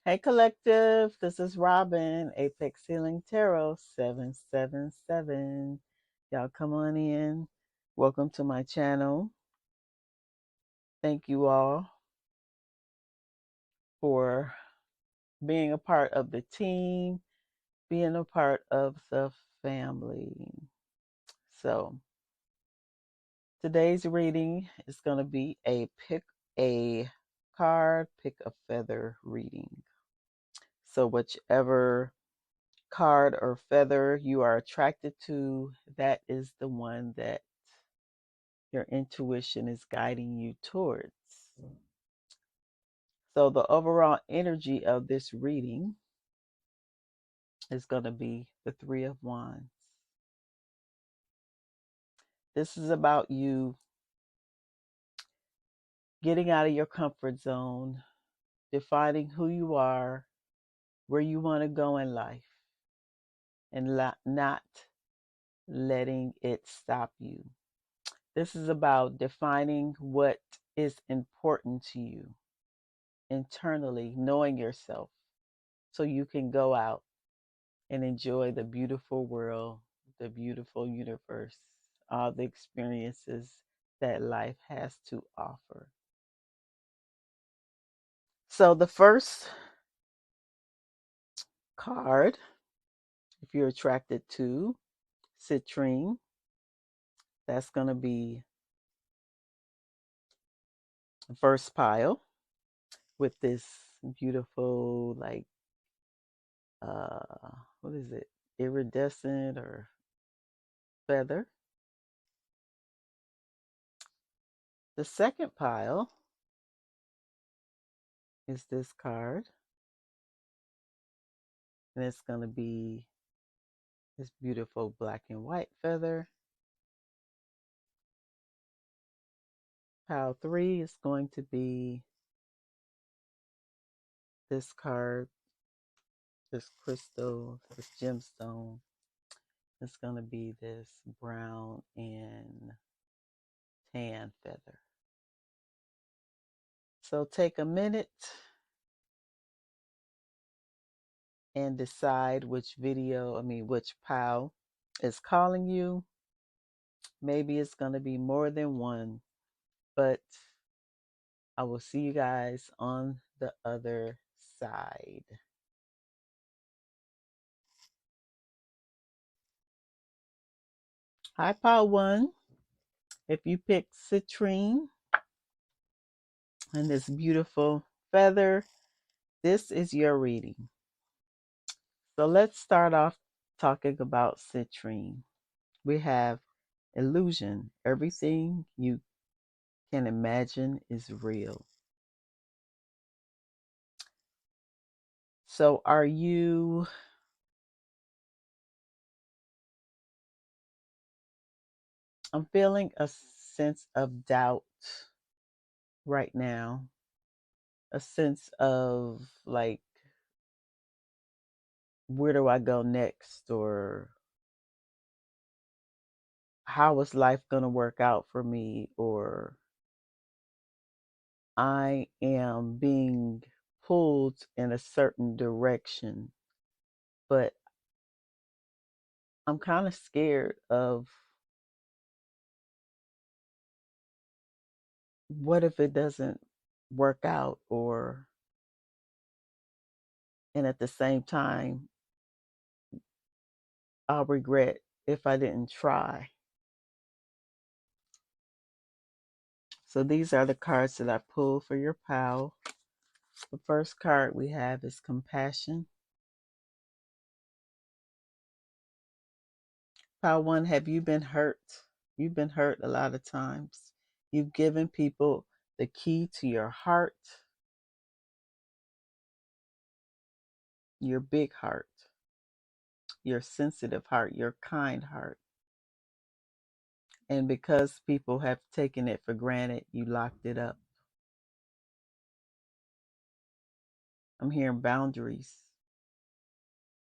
Hey collective, this is Robin, Apex Healing Tarot 777. Y'all come on in. Welcome to my channel. Thank you all for being a part of the team, being a part of the family. So, today's reading is going to be a pick a card, pick a feather reading. So, whichever card or feather you are attracted to, that is the one that your intuition is guiding you towards. So, the overall energy of this reading is going to be the Three of Wands. This is about you getting out of your comfort zone, defining who you are, where you want to go in life, and not letting it stop you. This is about defining what is important to you internally, knowing yourself so you can go out and enjoy the beautiful world, the beautiful universe, all the experiences that life has to offer. So, the first card, if you're attracted to Citrine, that's going to be the first pile with this beautiful, like, what is it? Iridescent or feather. The second pile is this card, and it's going to be this beautiful black and white feather. Pile 3 is going to be this card, this crystal, this gemstone. It's going to be this brown and tan feather. So take a minute and decide which which pile is calling you. Maybe it's going to be more than one, but I will see you guys on the other side. Hi, pile 1. If you pick Citrine and this beautiful feather, this is your reading. So let's start off talking about Citrine. We have illusion. Everything you can imagine is real. So are you I'm feeling a sense of doubt right now. A sense of like, where do I go next, or how is life going to work out for me, or I am being pulled in a certain direction, but I'm kind of scared of what if it doesn't work out, or and at the same time I'll regret if I didn't try. So these are the cards that I pulled for your pal. The first card we have is compassion. Pile 1, have you been hurt? You've been hurt a lot of times. You've given people the key to your heart, your big heart, your sensitive heart, your kind heart. And because people have taken it for granted, you locked it up. I'm hearing boundaries.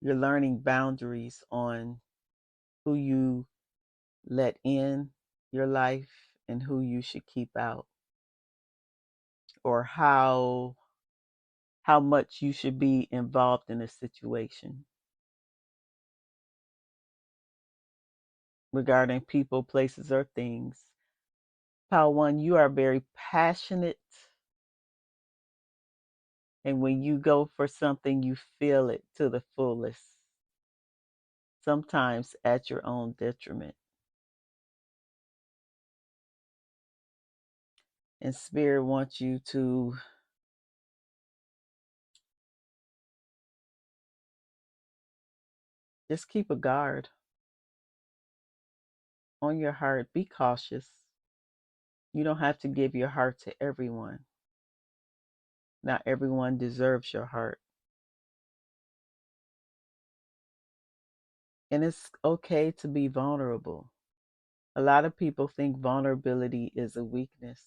You're learning boundaries on who you let in your life and who you should keep out, or how how much you should be involved in a situation regarding people, places, or things. Pile one, you are very passionate. And when you go for something, you feel it to the fullest, sometimes at your own detriment. And Spirit wants you to just keep a guard on your heart. Be cautious. You don't have to give your heart to everyone. Not everyone deserves your heart. And it's okay to be vulnerable. A lot of people think vulnerability is a weakness.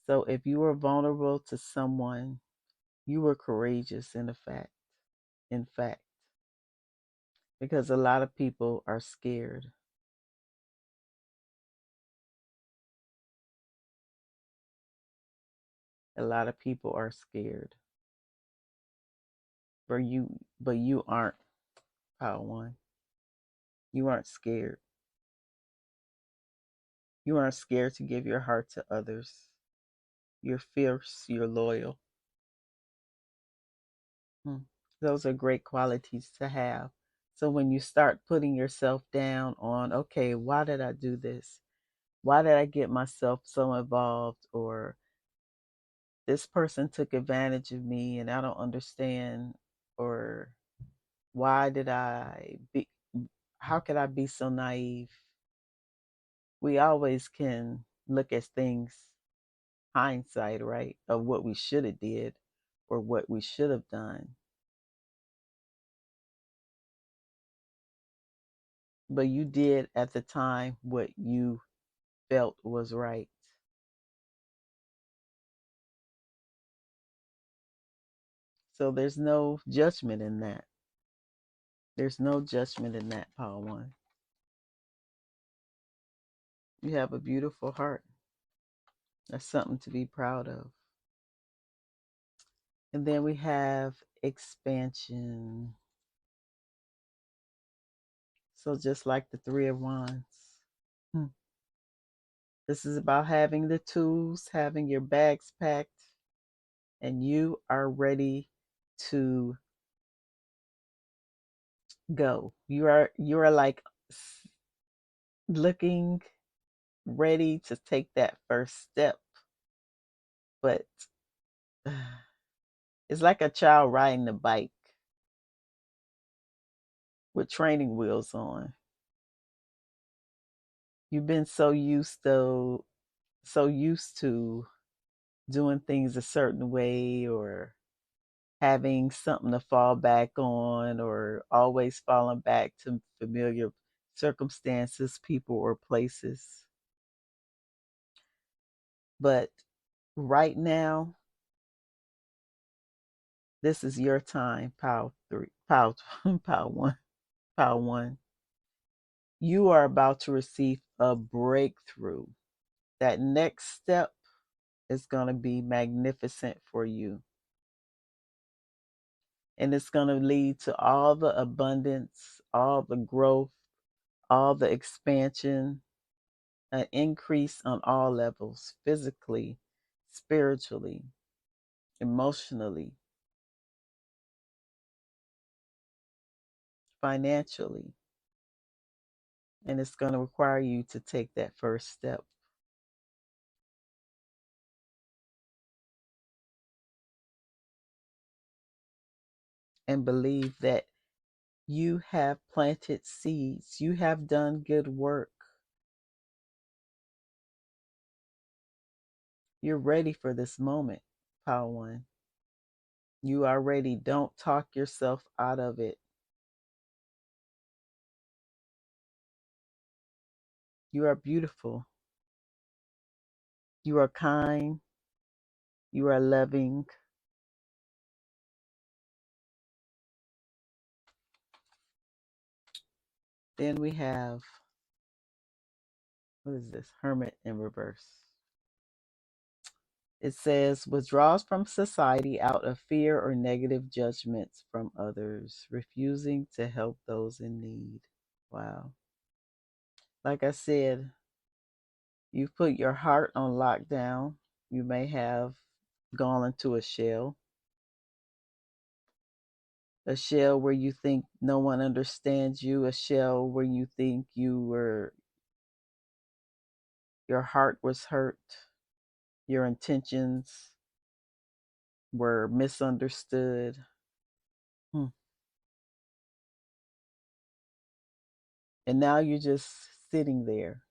So if you were vulnerable to someone, you were courageous in fact, because a lot of people are scared. A lot of people are scared. But you aren't, Power One. You aren't scared. You aren't scared to give your heart to others. You're fierce, you're loyal. Hmm. Those are great qualities to have. So when you start putting yourself down on, okay, why did I do this? Why did I get myself so involved? Or this person took advantage of me and I don't understand. Or why did I be, how could I be so naive? We always can look at things hindsight, right? Of what we should have did or what we should have done. But you did at the time what you felt was right. So there's no judgment in that. There's no judgment in that, Power One. You have a beautiful heart. That's something to be proud of. And then we have expansion. So just like the Three of Wands. Hmm. This is about having the tools, having your bags packed, and you are ready to go. You are like looking ready to take that first step, but it's like a child riding a bike with training wheels on. You've been so used to doing things a certain way, or having something to fall back on, or always falling back to familiar circumstances, people, or places. But right now, this is your time, Power Three, Power, Power One, Power One. You are about to receive a breakthrough. That next step is going to be magnificent for you. And it's going to lead to all the abundance, all the growth, all the expansion, an increase on all levels, physically, spiritually, emotionally, financially. And it's going to require you to take that first step and believe that you have planted seeds, you have done good work. You're ready for this moment, Power One. You are ready. Don't talk yourself out of it. You are beautiful. You are kind. You are loving. Then we have, what is this? Hermit in reverse. It says withdraws from society out of fear or negative judgments from others, refusing to help those in need. Wow. Like I said, you've put your heart on lockdown. You may have gone into a shell where you think no one understands you, a shell where you think your heart was hurt, your intentions were misunderstood. Hmm. And now you're just sitting there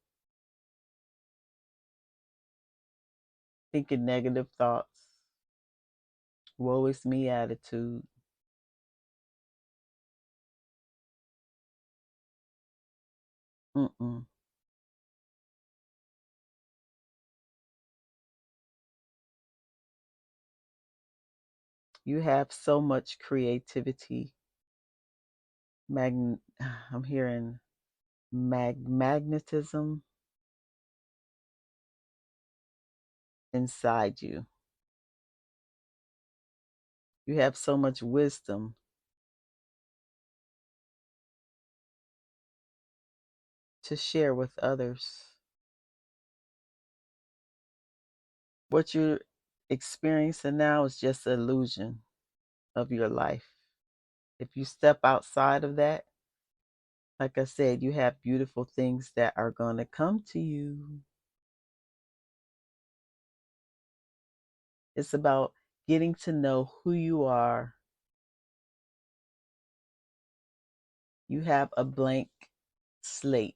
thinking negative thoughts, woe is me attitude. Mm-mm. You have so much creativity. Mag- I'm hearing magnetism inside you. You have so much wisdom to share with others. What you're experiencing now is just an illusion of your life. If you step outside of that, like I said, you have beautiful things that are going to come to you. It's about getting to know who you are. You have a blank slate.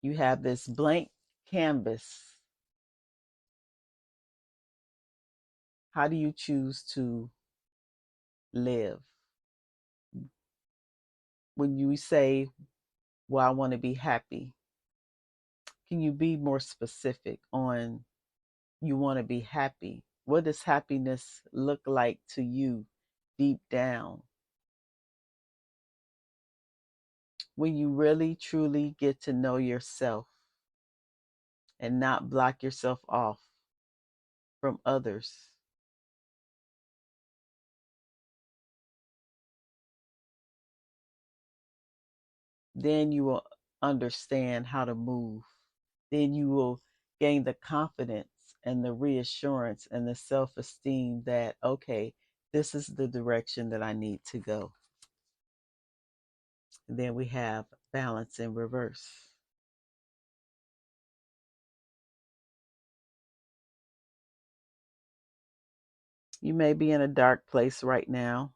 You have this blank canvas. How do you choose to live? When you say, well, I want to be happy, can you be more specific on you want to be happy? What does happiness look like to you deep down? When you really truly get to know yourself and not block yourself off from others, then you will understand how to move. Then you will gain the confidence and the reassurance and the self esteem that, okay, this is the direction that I need to go. And then we have balance in reverse. You may be in a dark place right now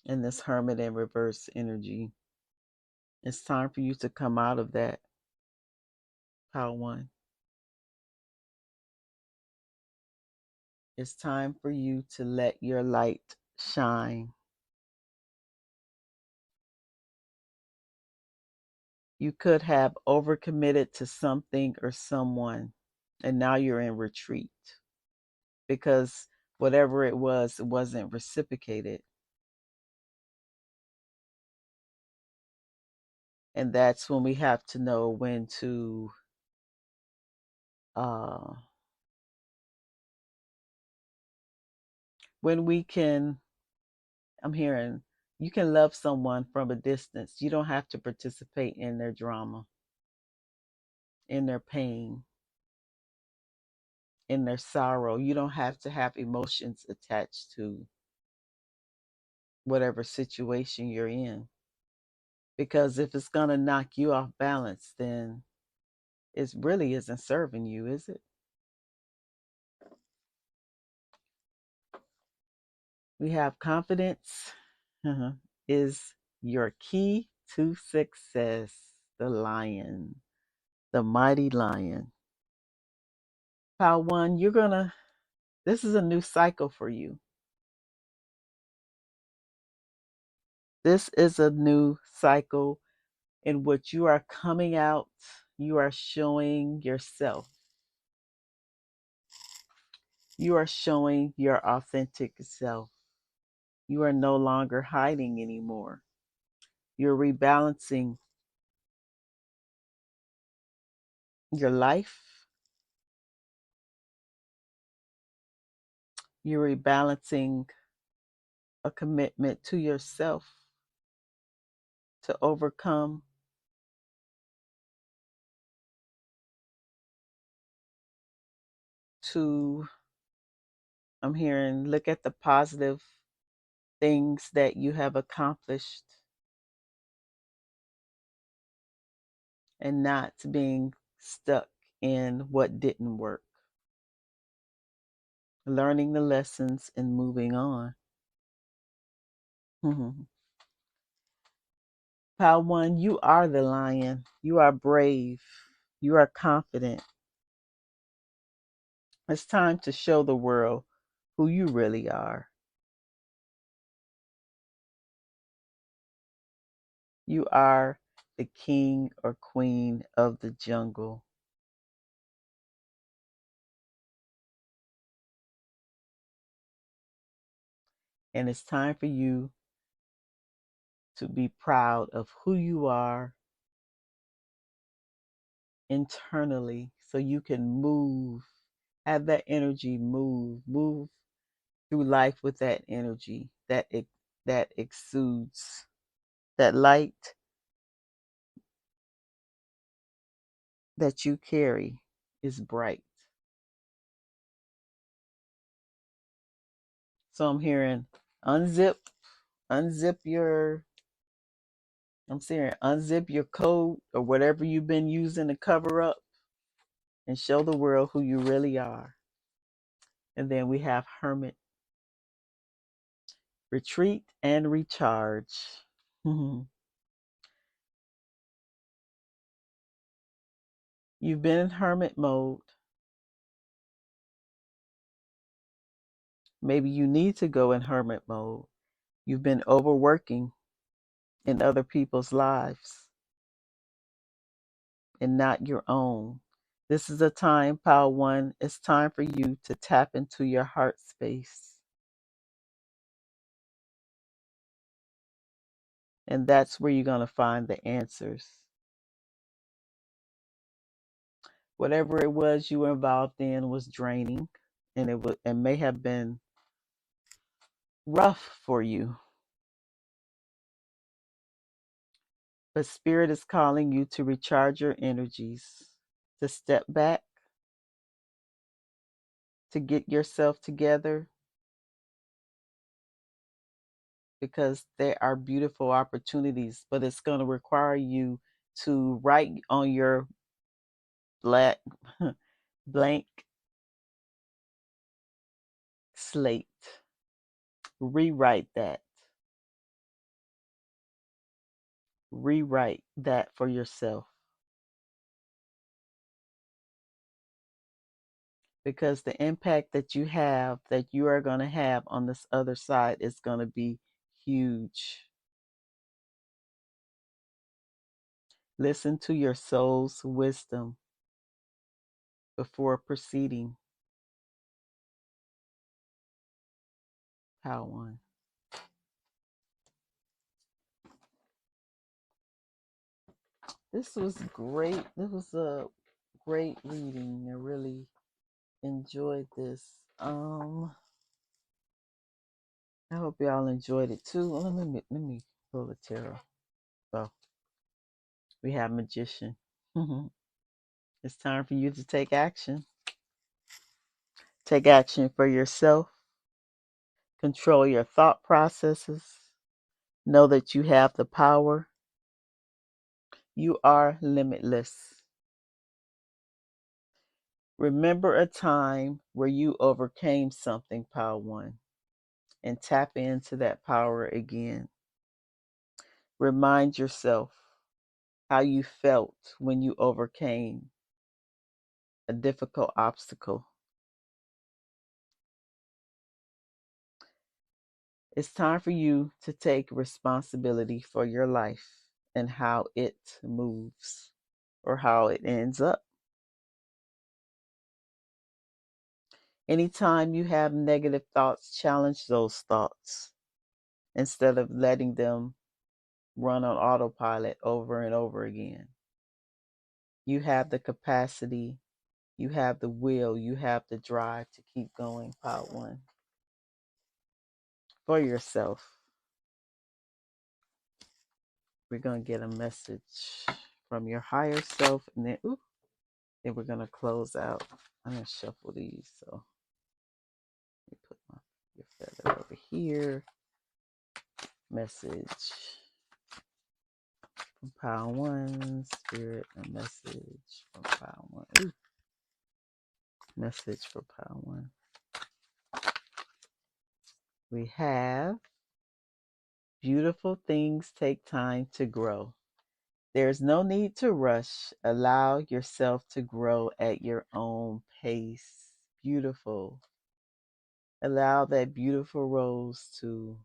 in this hermit in reverse energy. It's time for you to come out of that, Power One. It's time for you to let your light shine. You could have overcommitted to something or someone, and now you're in retreat because whatever it wasn't reciprocated. And that's when we have to know when to uh when we can, I'm hearing, you can love someone from a distance. You don't have to participate in their drama, in their pain, in their sorrow. You don't have to have emotions attached to whatever situation you're in. Because if it's going to knock you off balance, then it really isn't serving you, is it? We have confidence is your key to success. The lion, the mighty lion. Power One, this is a new cycle for you. This is a new cycle in which you are coming out, you are showing yourself, you are showing your authentic self. You are no longer hiding anymore. You're rebalancing your life, You're rebalancing a commitment to yourself to overcome to I'm hearing look at the positive things that you have accomplished and not being stuck in what didn't work. Learning the lessons and moving on. Pile one, you are the lion. You are brave. You are confident. It's time to show the world who you really are. You are the king or queen of the jungle. And it's time for you to be proud of who you are internally so you can move, have that energy move through life with that energy that exudes. That light that you carry is bright. So I'm hearing unzip, unzip your I'm saying unzip your coat or whatever you've been using to cover up and show the world who you really are. And then we have hermit, retreat and recharge. You've been in hermit mode. Maybe you need to go in hermit mode. You've been overworking in other people's lives and not your own. This is a time, Pile One, it's time for you to tap into your heart space. And that's where you're going to find the answers. Whatever it was you were involved in was draining and it may have been rough for you. But Spirit is calling you to recharge your energies, to step back, to get yourself together, because there are beautiful opportunities, but it's going to require you to write on your black blank slate, rewrite that, rewrite that for yourself. Because the impact that you are going to have on this other side is going to be huge. Listen to your soul's wisdom before proceeding. How one. This was great. This was a great reading. I really enjoyed this. I hope y'all enjoyed it too. Let me pull a tarot. So we have magician. It's time for you to take action. Take action for yourself. Control your thought processes. Know that you have the power. You are limitless. Remember a time where you overcame something, Power One, and tap into that power again. Remind yourself how you felt when you overcame a difficult obstacle. It's time for you to take responsibility for your life and how it moves or how it ends up. Anytime you have negative thoughts, challenge those thoughts instead of letting them run on autopilot over and over again. You have the capacity, you have the will, you have the drive to keep going, Part One. for yourself. We're going to get a message from your higher self, and then, then we're going to close out. I'm going to shuffle these. So let me put your feather over here. Message from Pile 1. Spirit, a message from Pile 1. Message for Pile 1. We have beautiful things take time to grow. There's no need to rush. Allow yourself to grow at your own pace. Beautiful. Allow that beautiful rose to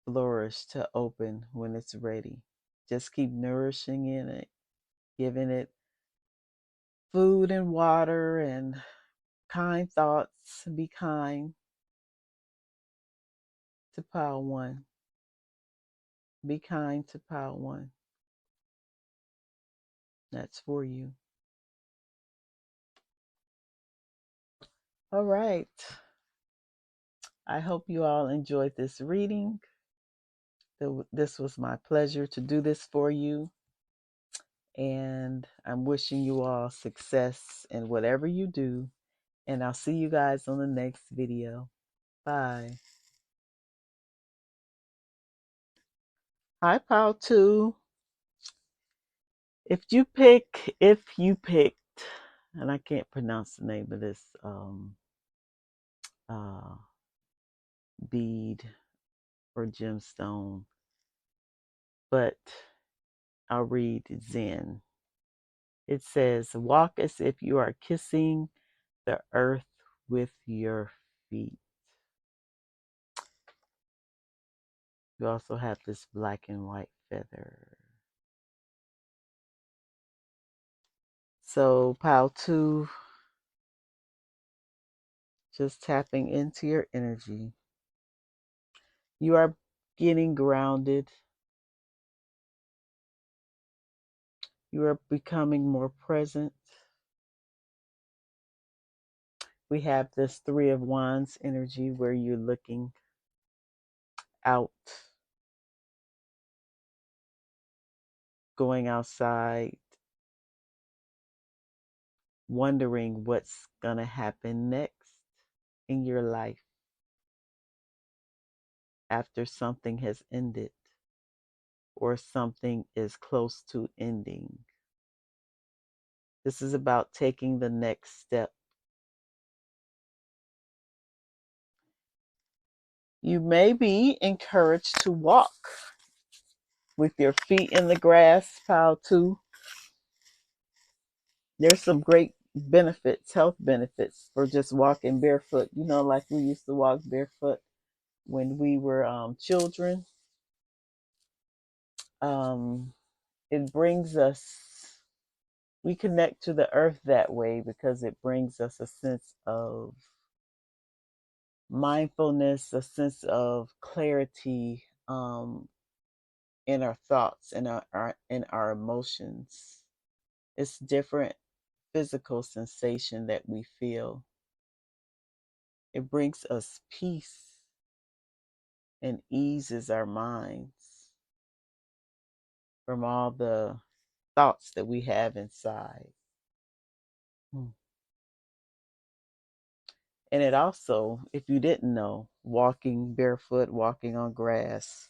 flourish, to open when it's ready. Just keep nourishing in it, giving it food and water and kind thoughts. Be kind to Pile 1. Be kind to Pile 1. That's for you. All right. I hope you all enjoyed this reading. This was my pleasure to do this for you. And I'm wishing you all success in whatever you do. And I'll see you guys on the next video. Bye. Hi, Pal 2. If you picked, and I can't pronounce the name of this uh, bead or gemstone, but I'll read Zen. It says, walk as if you are kissing the earth with your feet. You also have this black and white feather. So pile 2, just tapping into your energy. You are getting grounded. You are becoming more present. We have this 3 of Wands energy where you're looking out, going outside, wondering what's going to happen next in your life after something has ended or something is close to ending. This is about taking the next step. You may be encouraged to walk with your feet in the grass, pile 2. There's some great benefits, health benefits for just walking barefoot. You know, like we used to walk barefoot when we were children. It brings us, we connect to the earth that way because it brings us a sense of mindfulness, a sense of clarity in our thoughts and in our emotions. It's different physical sensation that we feel. It brings us peace and eases our minds from all the thoughts that we have inside. And it also, if you didn't know, walking barefoot, walking on grass,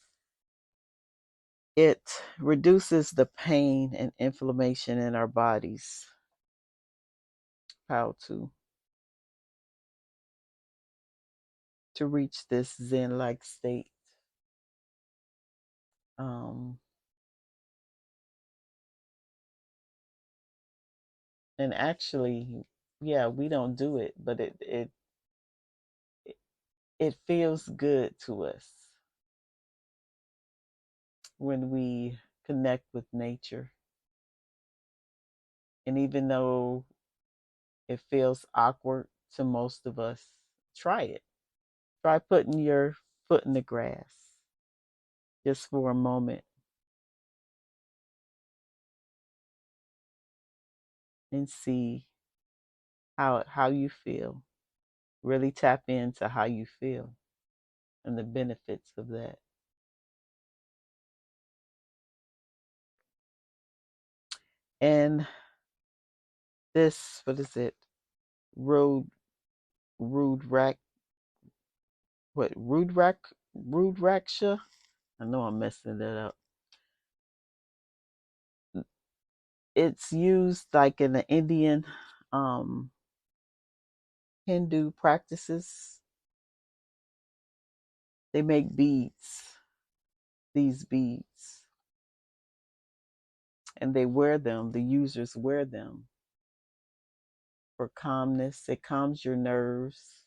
it reduces the pain and inflammation in our bodies. How to reach this Zen-like state. And actually, yeah, we don't do it, but it feels good to us when we connect with nature. And even though it feels awkward to most of us, try it. Try putting your foot in the grass just for a moment and see how you feel. Really tap into how you feel. and the benefits of that. And this, what is it? Road, Rudrak, what, Rudraksha? I know I'm messing that up. It's used like in the Indian, um, Hindu practices. They make beads, these beads, and they wear them, the users wear them for calmness. It calms your nerves,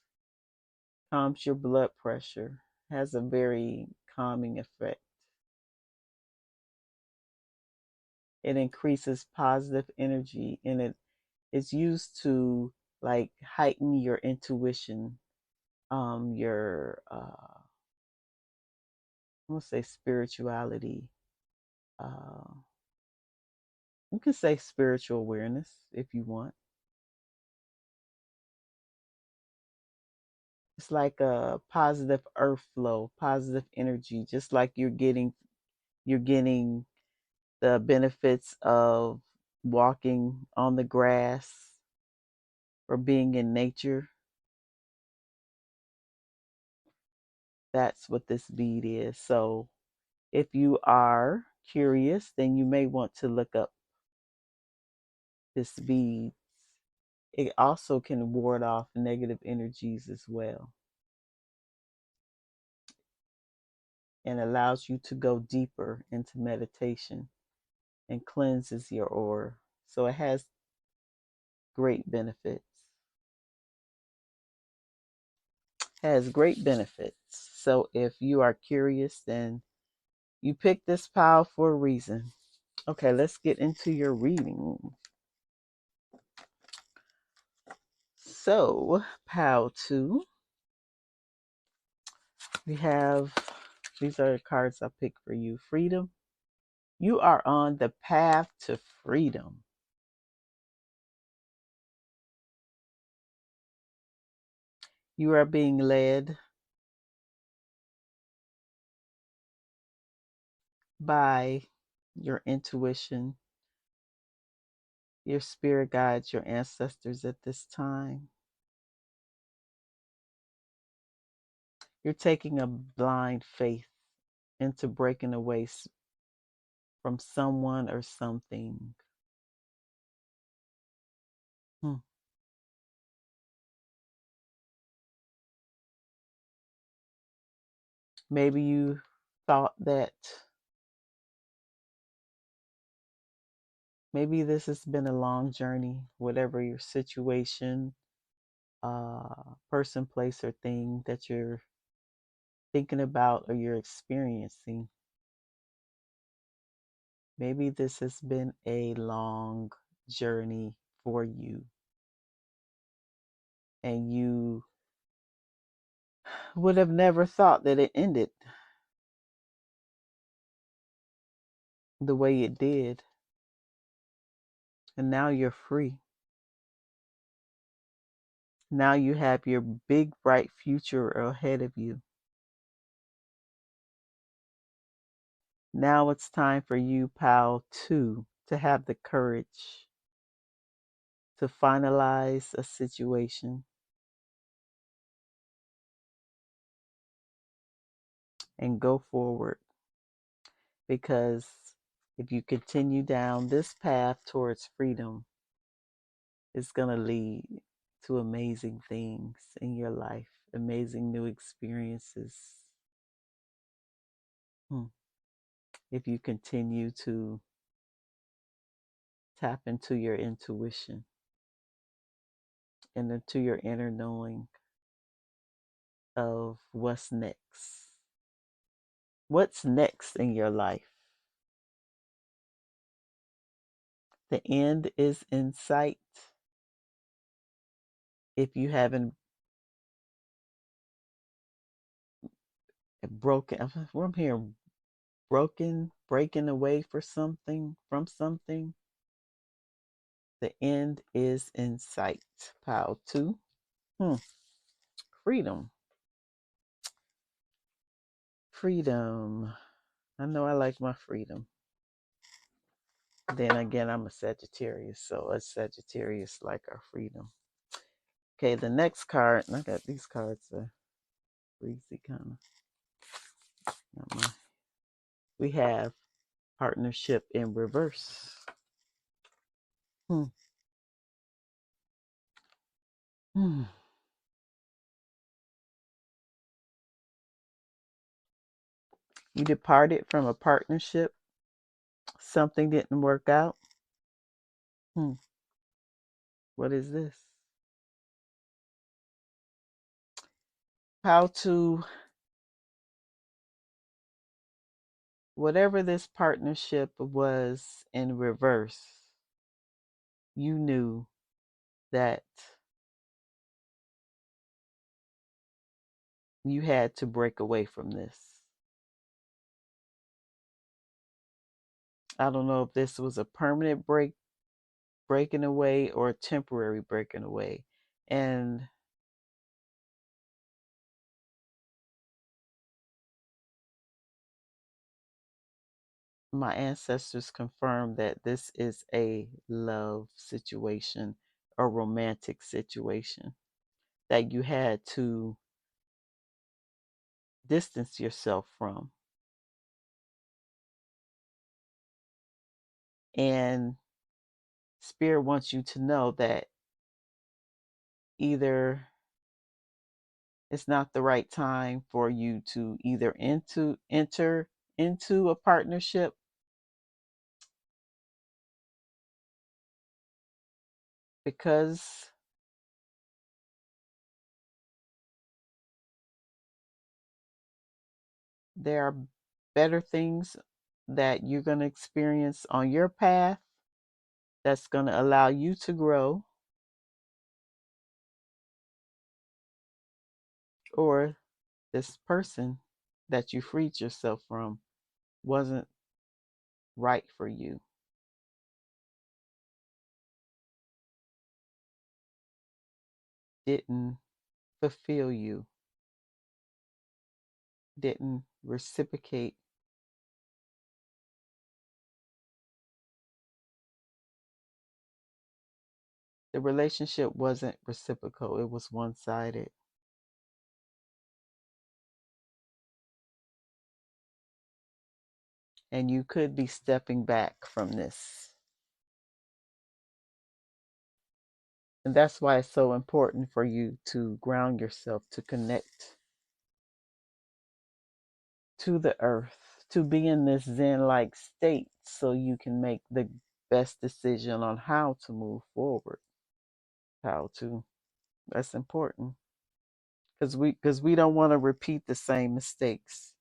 calms your blood pressure, has a very calming effect. It increases positive energy, and it is used to like heighten your intuition, your I'm gonna say spirituality. Uh, you can say spiritual awareness if you want. It's like a positive earth flow, positive energy, just like you're getting the benefits of walking on the grass or being in nature. That's what this bead is. So if you are curious, then you may want to look up this bead. It also can ward off negative energies as well and allows you to go deeper into meditation and cleanses your aura. So it has great benefits. Has great benefits. So if you are curious, then you picked this pile for a reason. Okay, let's get into your reading. So, pile 2, we have, these are the cards I picked for you. Freedom. You are on the path to freedom. You are being led by your intuition, your spirit guides, your ancestors at this time. You're taking a blind faith into breaking away from someone or something. Hmm. Maybe you thought that maybe this has been a long journey, whatever your situation, person, place, or thing that you're thinking about or you're experiencing. Maybe this has been a long journey for you, and you would have never thought that it ended the way it did. And now you're free. Now you have your big, bright future ahead of you. Now it's time for you, pal, two, to have the courage to finalize a situation and go forward. Because if you continue down this path towards freedom, it's going to lead to amazing things in your life, amazing new experiences. If you continue to tap into your intuition and into your inner knowing of what's next. What's next in your life? The end is in sight. If you haven't broken, I'm here, breaking away for something, from something, the end is in sight. Pile two. Freedom. freedom. I know I like my freedom. Then again, I'm a Sagittarius, so a Sagittarius like our freedom. Okay, the next card, and I got these cards breezy kind of. We have partnership in reverse. Hmm. Hmm. You departed from a partnership. Something didn't work out. Hmm. What is this? How to, whatever this partnership was in reverse, you knew that you had to break away from this. I don't know if this was a permanent breaking away or a temporary breaking away. And my ancestors confirmed that this is a love situation, a romantic situation that you had to distance yourself from. And Spirit wants you to know that either it's not the right time for you to either enter into a partnership, because there are better things that you're going to experience on your path that's going to allow you to grow, or this person that you freed yourself from wasn't right for you, didn't fulfill you, didn't reciprocate. The relationship wasn't reciprocal, it was one sided. And you could be stepping back from this. And that's why it's so important for you to ground yourself, to connect to the earth, to be in this Zen like state so you can make the best decision on how to move forward. How to. That's important. Because we don't want to repeat the same mistakes,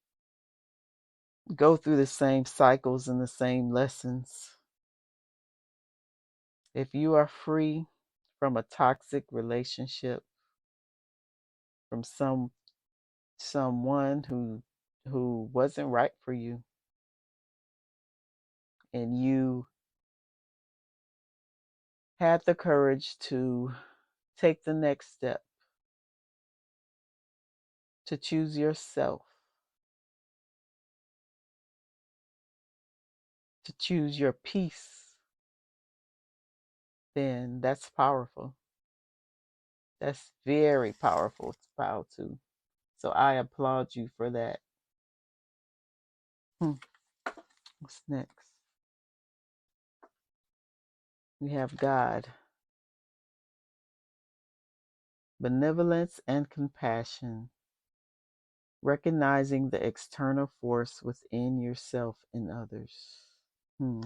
go through the same cycles and the same lessons. If you are free from a toxic relationship, from someone who wasn't right for you, and you had the courage to take the next step, to choose yourself, to choose your peace, then that's powerful. That's very powerful. It's proud too. So I applaud you for that. Hmm. What's next? We have God, benevolence and compassion, recognizing the external force within yourself and others. Hmm.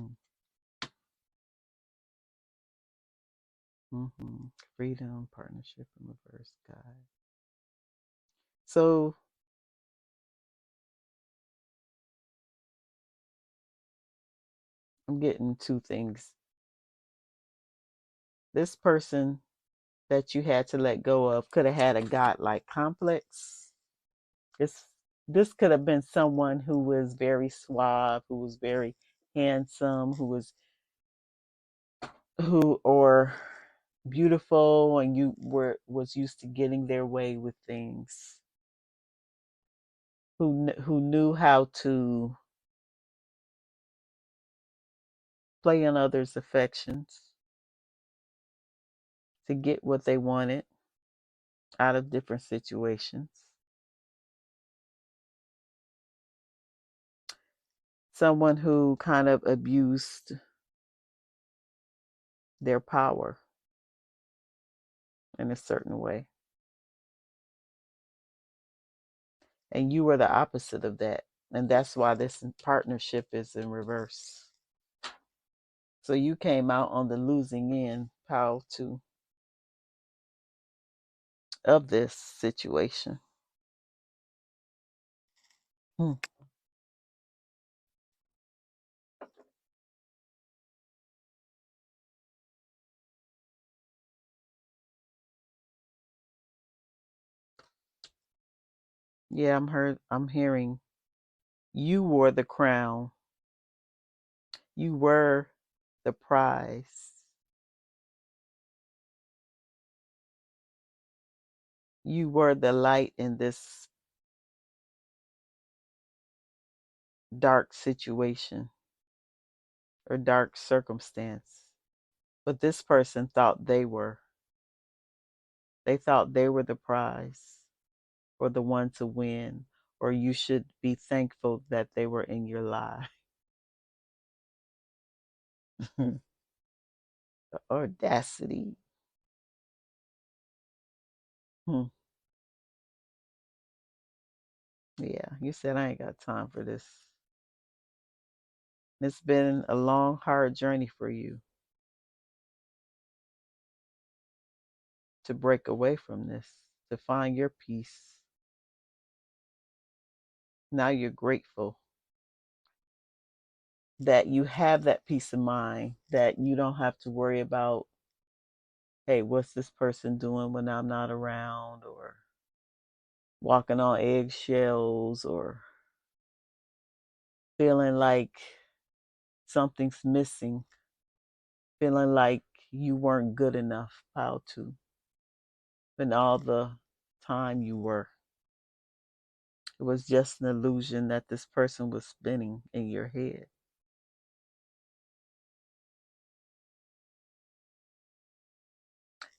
Mm-hmm. Freedom, partnership, and reverse God. So I'm getting two things. This person that you had to let go of could have had a godlike complex. This this could have been someone who was very suave, who was very handsome, who or beautiful, and you was used to getting their way with things. who knew how to play on others' affections to get what they wanted out of different situations. Someone who kind of abused their power in a certain way. And you were the opposite of that. And that's why this partnership is in reverse. So you came out on the losing end, pile two, of this situation. Hmm. Yeah, I'm hearing you wore the crown. You were the prize. You were the light in this dark situation or dark circumstance. But this person thought they were. They thought they were the prize or the one to win, or you should be thankful that they were in your life. The audacity. Hmm. Yeah, you said I ain't got time for this. It's been a long, hard journey for you to break away from this, to find your peace. Now you're grateful that you have that peace of mind, that you don't have to worry about, hey, what's this person doing when I'm not around, or walking on eggshells, or feeling like something's missing, feeling like you weren't good enough, how to, when all the time you were. It was just an illusion that this person was spinning in your head.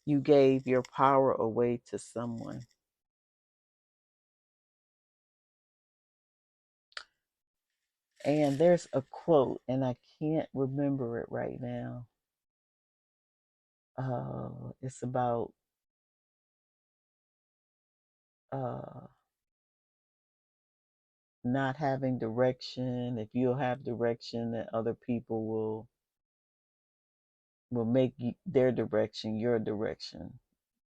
You gave your power away to someone. And there's a quote, and I can't remember it right now. It's about uh, not having direction. If you'll have direction, then other people will make their direction your direction,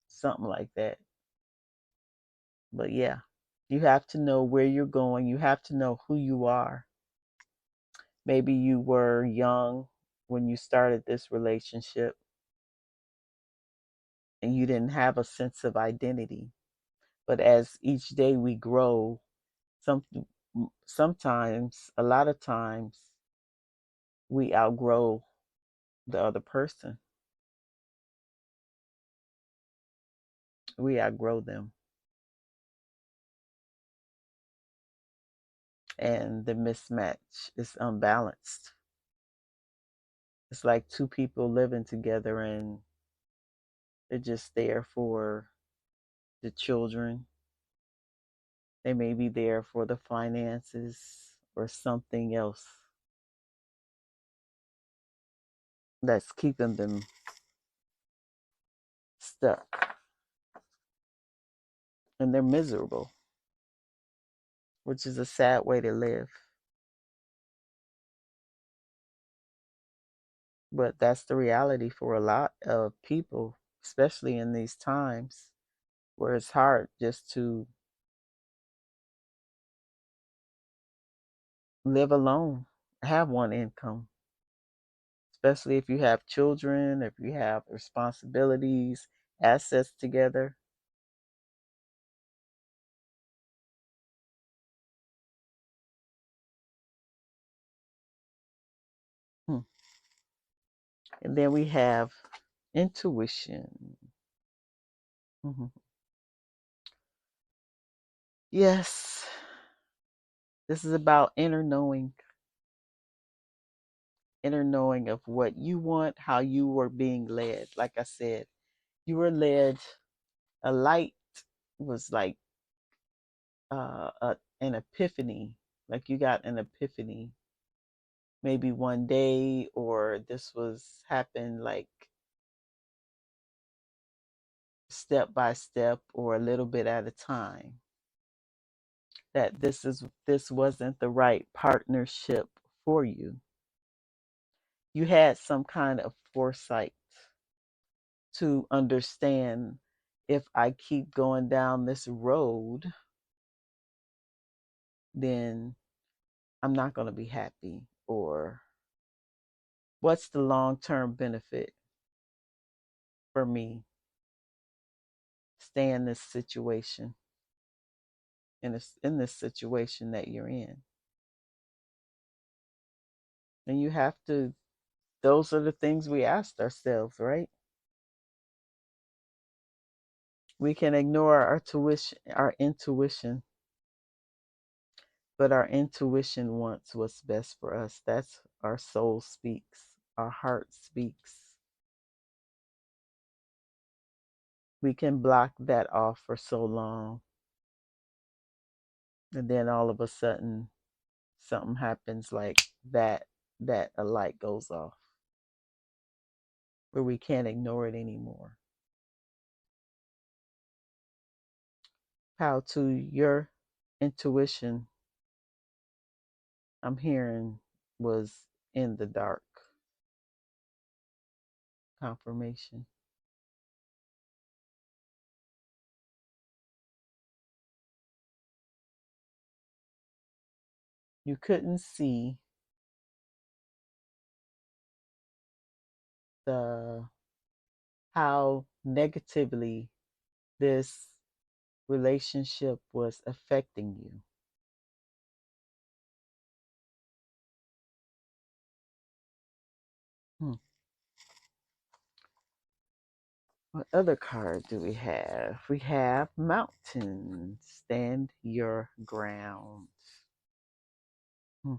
something like that. But yeah, you have to know where you're going. You have to know who you are. Maybe you were young when you started this relationship and you didn't have a sense of identity. But as each day we grow, some sometimes, a lot of times, we outgrow the other person. We outgrow them. And the mismatch is unbalanced. It's like two people living together and they're just there for the children. They may be there for the finances or something else that's keeping them stuck. And they're miserable, which is a sad way to live. But that's the reality for a lot of people, especially in these times where it's hard just to live alone, have one income, especially if you have children, if you have responsibilities, assets together. Hmm. And then we have intuition. Mhm. Yes, This is about inner knowing of what you want, how you were being led. Like I said, you were led. A light was like an epiphany. Like you got an epiphany, maybe one day, or this was happened like step by step or a little bit at a time. That this wasn't the right partnership for you. You had some kind of foresight to understand, if I keep going down this road, then I'm not going to be happy. Or what's the long term benefit for me stay in this situation, in this situation that you're in? And you have to, those are the things we asked ourselves, right? We can ignore our intuition, but our intuition wants what's best for us. That's our soul speaks, our heart speaks. We can block that off for so long, and then all of a sudden something happens like that a light goes off where we can't ignore it anymore. How to your intuition, I'm hearing, was in the dark. Confirmation. You couldn't see the how negatively this relationship was affecting you. Hmm. What other card do we have? We have Mountain. Stand your ground. Hmm.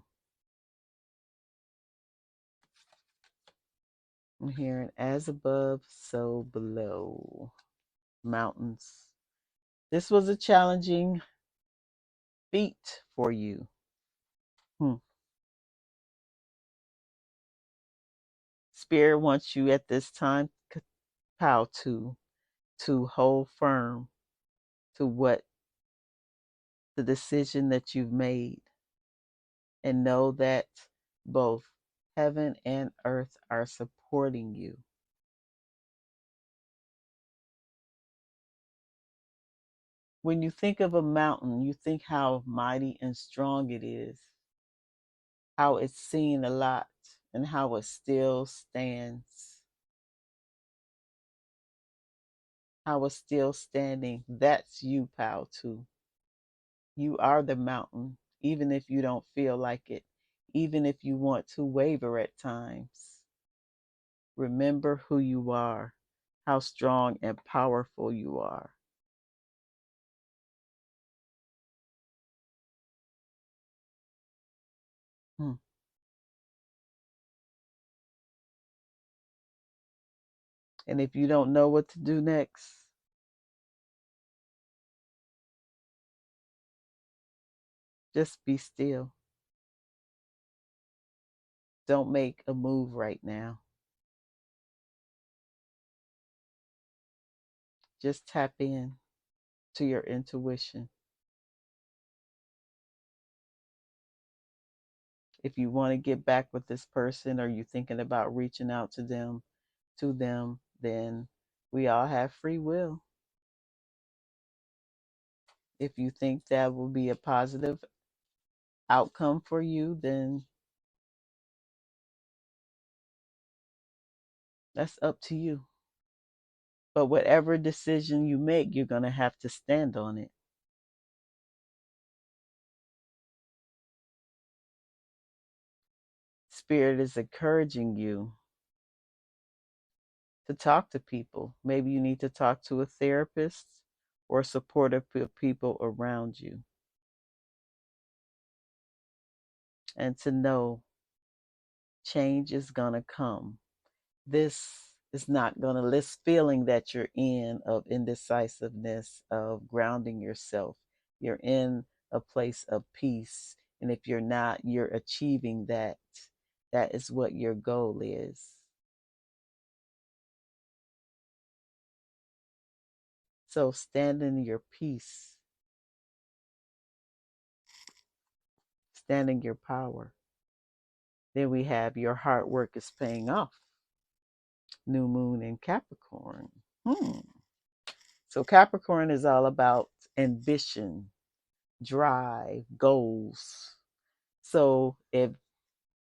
I'm hearing as above, so below. Mountains. This was a challenging feat for you. Hmm. Spirit wants you at this time, how to hold firm to what the decision that you've made, and know that both heaven and earth are supporting you. When you think of a mountain, you think how mighty and strong it is, how it's seen a lot, and how it still stands, how it's still standing. That's you, pal, too. You are the mountain, even if you don't feel like it, even if you want to waver at times. Remember who you are, how strong and powerful you are. Hmm. And if you don't know what to do next, just be still. Don't make a move right now. Just tap in to your intuition. If you want to get back with this person, or you're thinking about reaching out to them, then we all have free will. If you think that will be a positive outcome for you, then that's up to you. But whatever decision you make, you're going to have to stand on it. Spirit is encouraging you to talk to people. Maybe you need to talk to a therapist or supportive people around you. and to know change is going to come. This is not going to, this feeling that you're in of indecisiveness, of grounding yourself, you're in a place of peace. And if you're not, you're achieving that. That is what your goal is. So stand in your peace, stand in your power. Then we have your hard work is paying off. New moon in Capricorn. So Capricorn is all about ambition, drive, goals. So if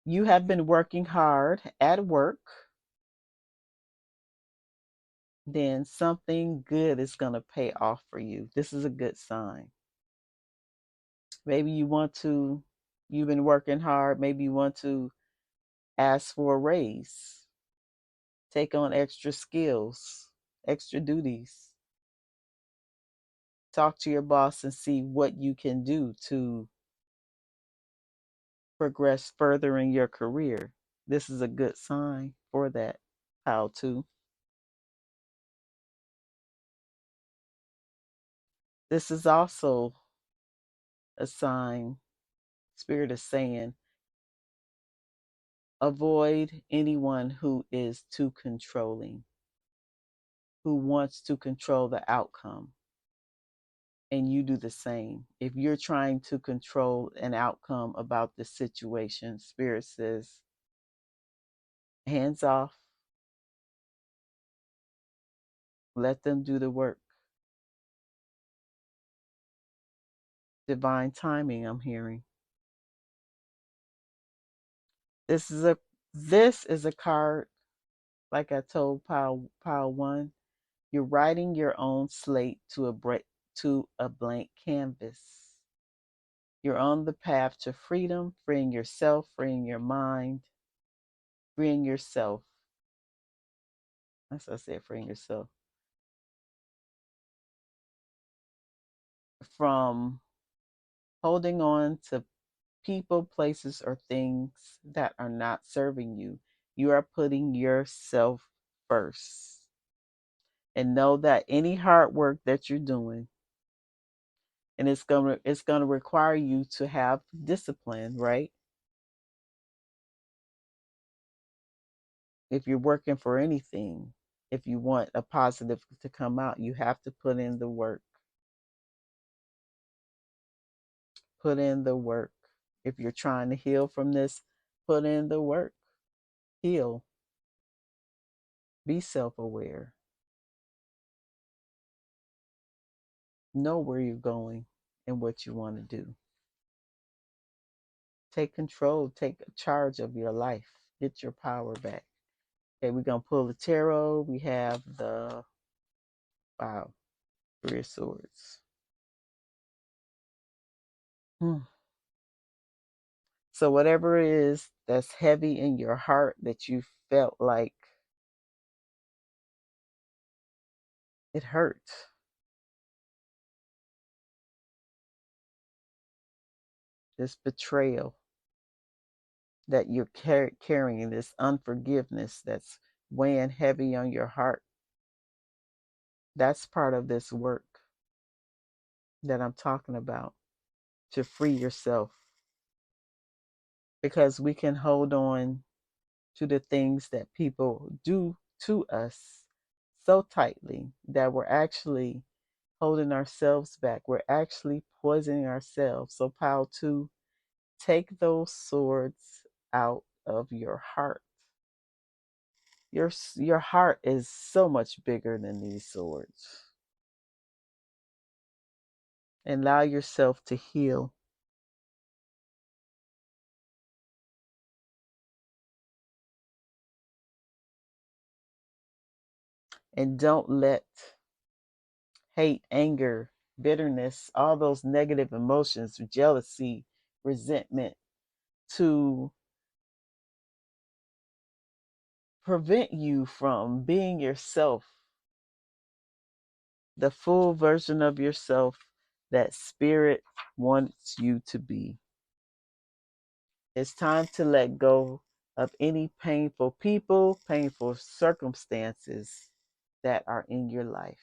you have been working hard at work, then something good is going to pay off for you. This is a good sign. Maybe you've been working hard. Maybe you want to ask for a raise, take on extra skills, extra duties. Talk to your boss and see what you can do to progress further in your career. This is a good sign for that. How to. This is also a sign, Spirit is saying, avoid anyone who is too controlling, who wants to control the outcome. And you do the same. If you're trying to control an outcome about the situation, Spirit says, hands off, let them do the work. Divine timing, I'm hearing. This is a card, like I told pile one. You're writing your own slate to a blank canvas. You're on the path to freedom, freeing yourself, freeing your mind, freeing yourself. That's what I said, freeing yourself from holding on to people, places, or things that are not serving you. You are putting yourself first. And know that any hard work that you're doing, and it's gonna require you to have discipline, right? If you're working for anything, if you want a positive to come out, you have to put in the work. Put in the work. If you're trying to heal from this, put in the work. Heal. Be self-aware. Know where you're going and what you want to do. Take control, take charge of your life. Get your power back. Okay, we're going to pull the tarot. We have the, wow, Three of Swords. So whatever it is that's heavy in your heart that you felt like it hurts, this betrayal that you're carrying, this unforgiveness that's weighing heavy on your heart, that's part of this work that I'm talking about, to free yourself. Because we can hold on to the things that people do to us so tightly that we're actually holding ourselves back. We're actually poisoning ourselves. So, pile two, take those swords out of your heart. Your heart is so much bigger than these swords. And allow yourself to heal. And don't let hate, anger, bitterness, all those negative emotions, jealousy, resentment, to prevent you from being yourself, the full version of yourself that Spirit wants you to be. It's time to let go of any painful people, painful circumstances that are in your life.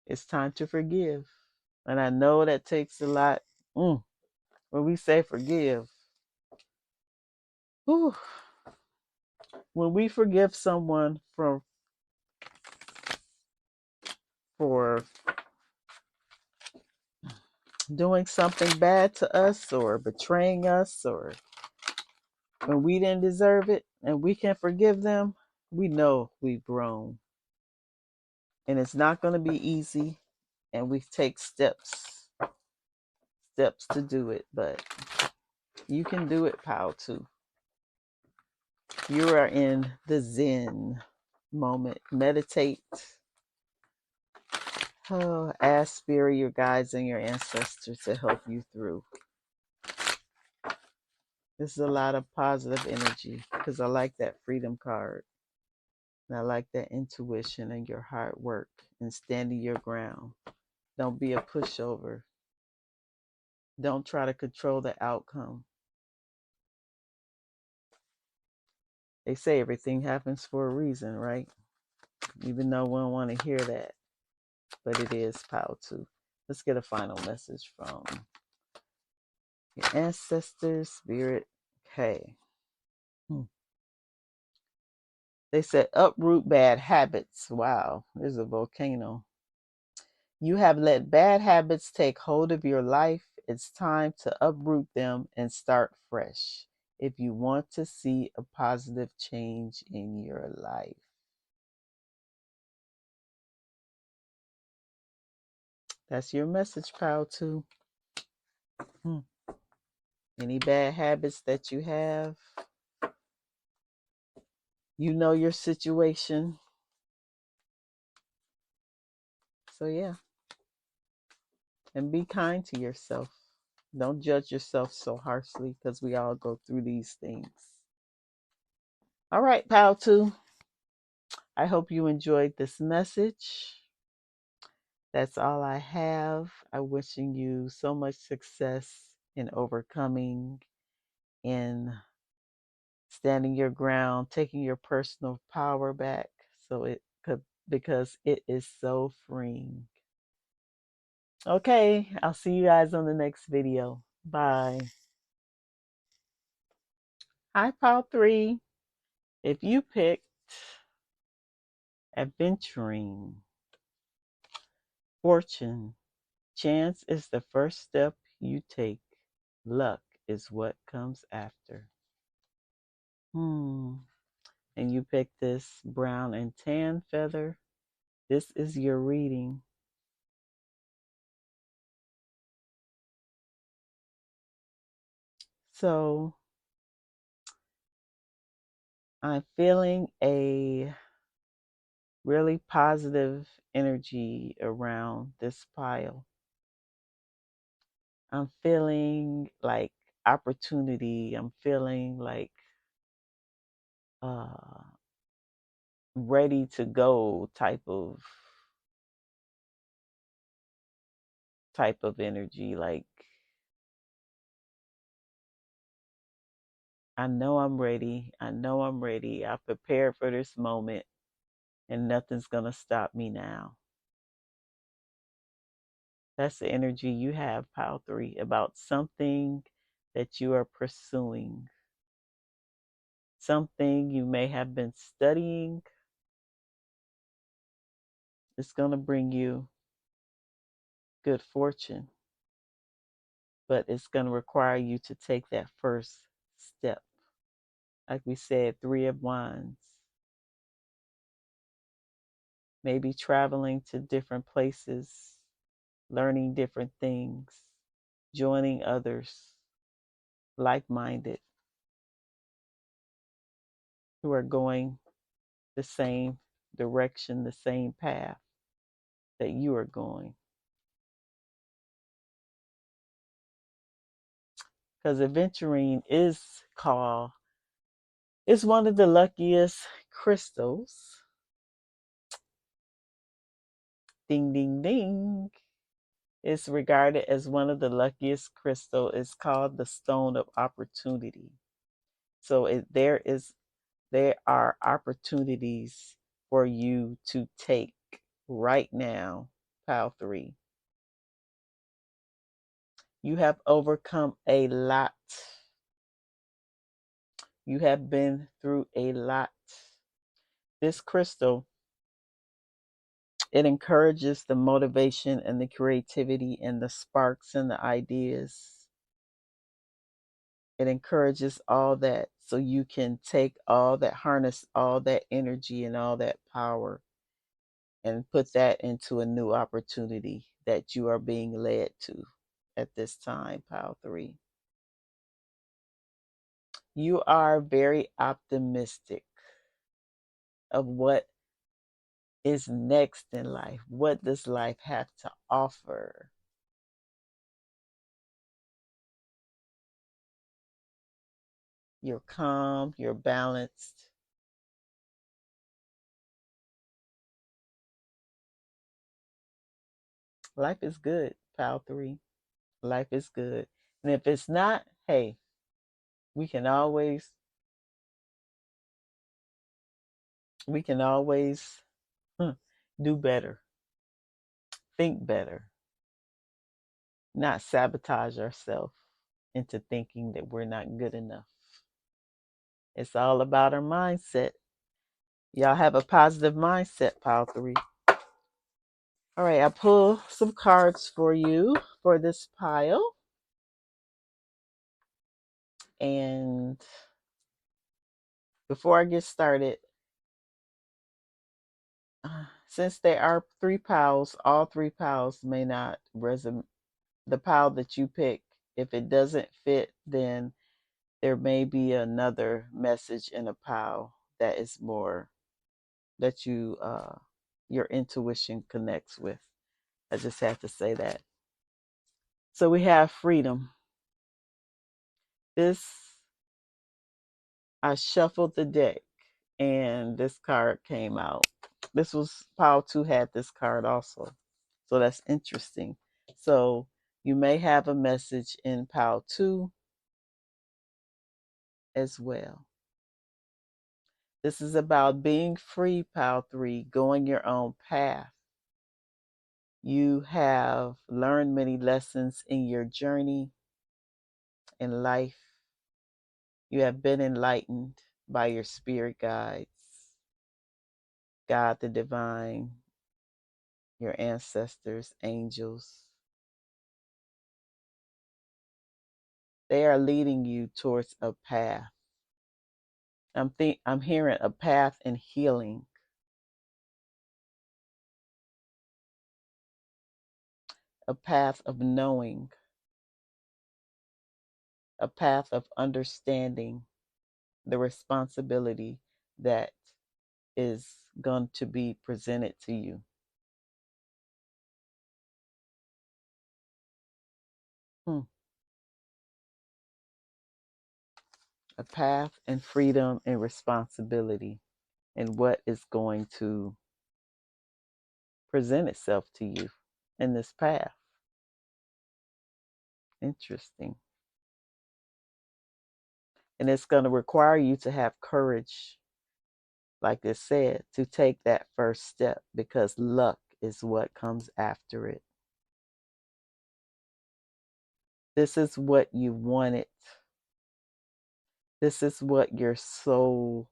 It's time to forgive. And I know that takes a lot. When we say forgive, whew, when we forgive someone for doing something bad to us or betraying us, or when we didn't deserve it, and we can forgive them, we know we've grown. And it's not going to be easy, and we take steps to do it, but you can do it, pal, too. You are in the Zen moment. Meditate. Oh, ask spirit, your guides, and your ancestors to help you through. This is a lot of positive energy because I like that freedom card. And I like that intuition and your hard work and standing your ground. Don't be a pushover. Don't try to control the outcome. They say everything happens for a reason, right? Even though we don't want to hear that. But it is power too. Let's get a final message from your ancestors, spirit. Okay. They said uproot bad habits. Wow, there's a volcano. You have let bad habits take hold of your life. It's time to uproot them and start fresh if you want to see a positive change in your life. That's your message, pal, too. Any bad habits that you have, you know your situation. So, yeah. And be kind to yourself. Don't judge yourself so harshly because we all go through these things. All right, pal, too. I hope you enjoyed this message. That's all I have. I'm wishing you so much success in overcoming, in standing your ground, taking your personal power back so it could, because it is so freeing. Okay, I'll see you guys on the next video. Bye. Hi, Pile 3. If you picked Aventurine, fortune, chance is the first step you take. Luck is what comes after. And you pick this brown and tan feather. This is your reading. So I'm feeling a really positive energy around this pile. I'm feeling like opportunity. I'm feeling like ready to go type of energy. Like, I know I'm ready. I know I'm ready. I prepared for this moment, and nothing's gonna stop me now. That's the energy you have, Pile 3, about something that you are pursuing. Something you may have been studying. It's going to bring you good fortune, but it's going to require you to take that first step. Like we said, 3 of Wands. Maybe traveling to different places, learning different things, joining others like-minded who are going the same direction, the same path that you are going. Because Aventurine is one of the luckiest crystals. Ding, ding, ding. It's regarded as one of the luckiest crystals. It's called the stone of opportunity. So there are opportunities for you to take right now, pile 3. You have overcome a lot. You have been through a lot. This crystal, it encourages the motivation and the creativity and the sparks and the ideas. It encourages all that so you can take all that, harness all that energy and all that power and put that into a new opportunity that you are being led to at this time, pile 3. You are very optimistic of what is next in life. What does life have to offer? You're calm, you're balanced. Life is good, pile 3. Life is good. And if it's not, hey, we can always we can always do better, think better, not sabotage ourselves into thinking that we're not good enough. It's all about our mindset. Y'all have a positive mindset, pile 3. All right, I pull some cards for you for this pile. And before I get started, since there are 3 piles, all 3 piles may not resonate. The pile that you pick, if it doesn't fit, then there may be another message in a pile that is more that your intuition connects with. I just have to say that. So we have freedom. This, I shuffled the deck and this card came out. This was pile 2 had this card also. So that's interesting. So you may have a message in pile 2 as well. This is about being free, pile 3, going your own path. You have learned many lessons in your journey in life. You have been enlightened by your spirit guides, God the divine, your ancestors, angels. They are leading you towards a path. I'm hearing a path in healing, a path of knowing, a path of understanding the responsibility that is going to be presented to you. A path and freedom and responsibility and what is going to present itself to you in this path. Interesting. And it's going to require you to have courage, like it said, to take that first step because luck is what comes after it. This is what you wanted. This is what your soul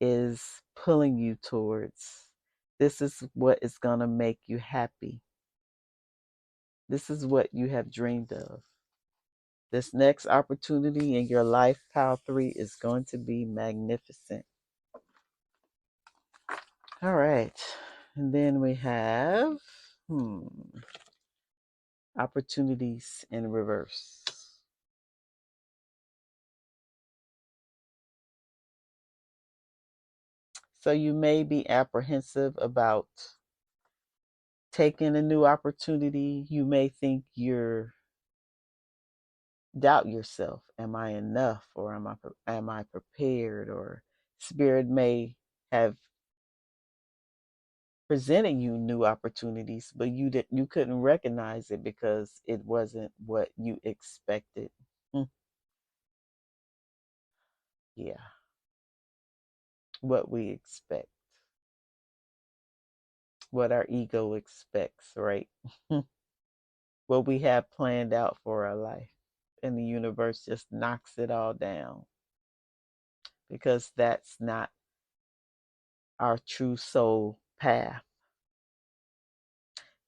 is pulling you towards. This is what is going to make you happy. This is what you have dreamed of. This next opportunity in your life, pile 3, is going to be magnificent. All right. And then we have opportunities in reverse. So you may be apprehensive about taking a new opportunity. You may think doubt yourself. Am I enough, or am I prepared? Or spirit may have presenting you new opportunities, but you couldn't recognize it because it wasn't what you expected. Mm, yeah, what we expect, what our ego expects, right? What we have planned out for our life. And the universe just knocks it all down because that's not our true soul path.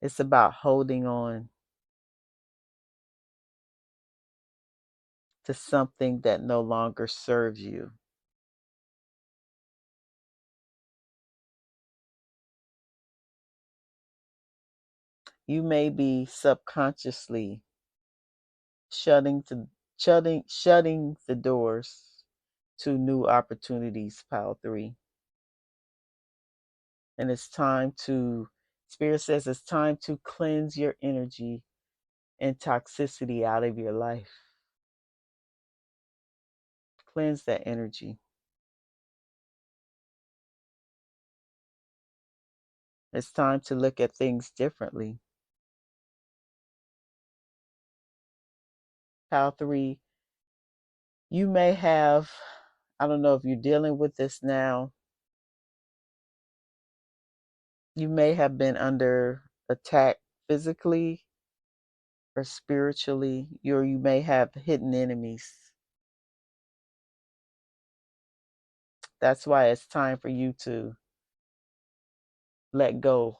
It's about holding on to something that no longer serves you. You may be subconsciously shutting the doors to new opportunities, pile 3. And it's time to, Spirit says it's time to cleanse your energy and toxicity out of your life. Cleanse that energy. It's time to look at things differently. Pile 3, you may have, I don't know if you're dealing with this now, you may have been under attack physically or spiritually, or you may have hidden enemies. That's why it's time for you to let go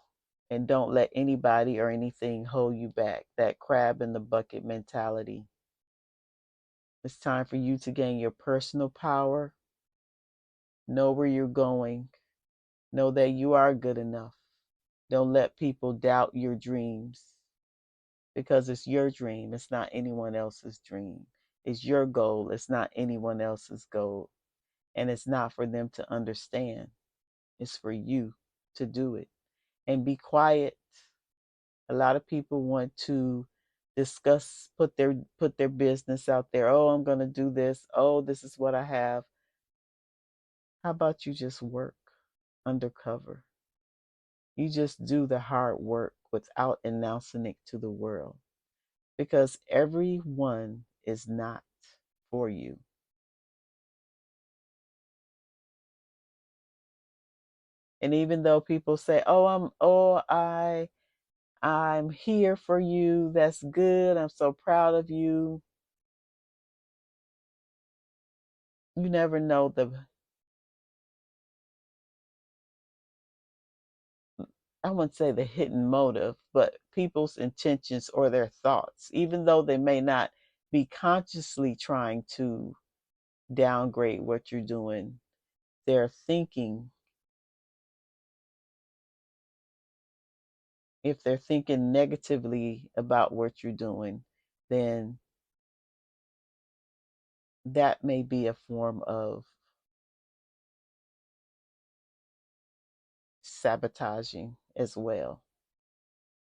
and don't let anybody or anything hold you back. That crab in the bucket mentality. It's time for you to gain your personal power, know where you're going, know that you are good enough. Don't let people doubt your dreams because it's your dream. It's not anyone else's dream. It's your goal. It's not anyone else's goal. And it's not for them to understand. It's for you to do it. And be quiet. A lot of people want to discuss, put their business out there. Oh, I'm going to do this. Oh, this is what I have. How about you just work undercover? You just do the hard work without announcing it to the world because everyone is not for you. And even though people say, I'm here for you. That's good. I'm so proud of you. You never know I wouldn't say the hidden motive, but people's intentions or their thoughts, even though they may not be consciously trying to downgrade what you're doing, they're thinking, if they're thinking negatively about what you're doing, then that may be a form of sabotaging as well.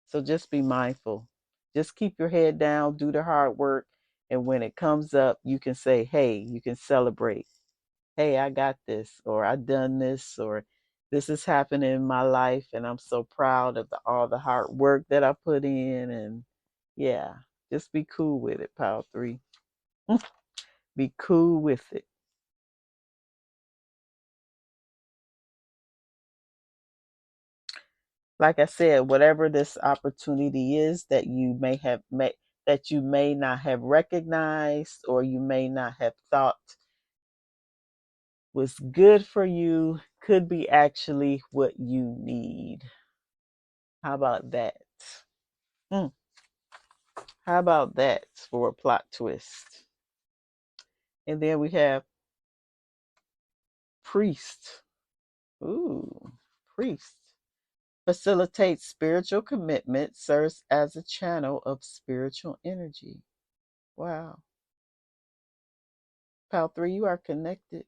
So just be mindful. Just keep your head down, do the hard work, and when it comes up, you can say, hey, you can celebrate. Hey, I got this, or I done this, or this is happening in my life, and I'm so proud of all the hard work that I put in. And yeah, just be cool with it, pile 3. Be cool with it. Like I said, whatever this opportunity is that that you may not have recognized or you may not have thought was good for you could be actually what you need. How about that? Mm. How about that for a plot twist? And then we have priest. Ooh, priest. Facilitates spiritual commitment, serves as a channel of spiritual energy. Wow. Pal 3, you are connected.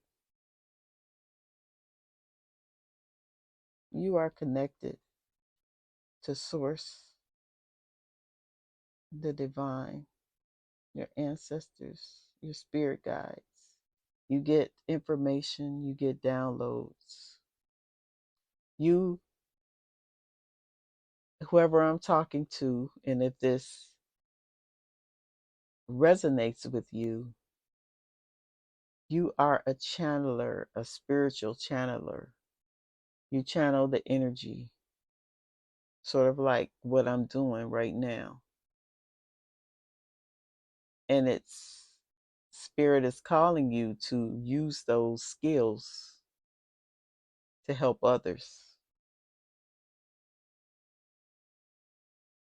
You are connected to source, the divine, your ancestors, your spirit guides. You get information, you get downloads. You whoever I'm talking to, and if this resonates with you, you are a channeler, a spiritual channeler. You channel the energy, sort of like what I'm doing right now. And it's spirit is calling you to use those skills to help others,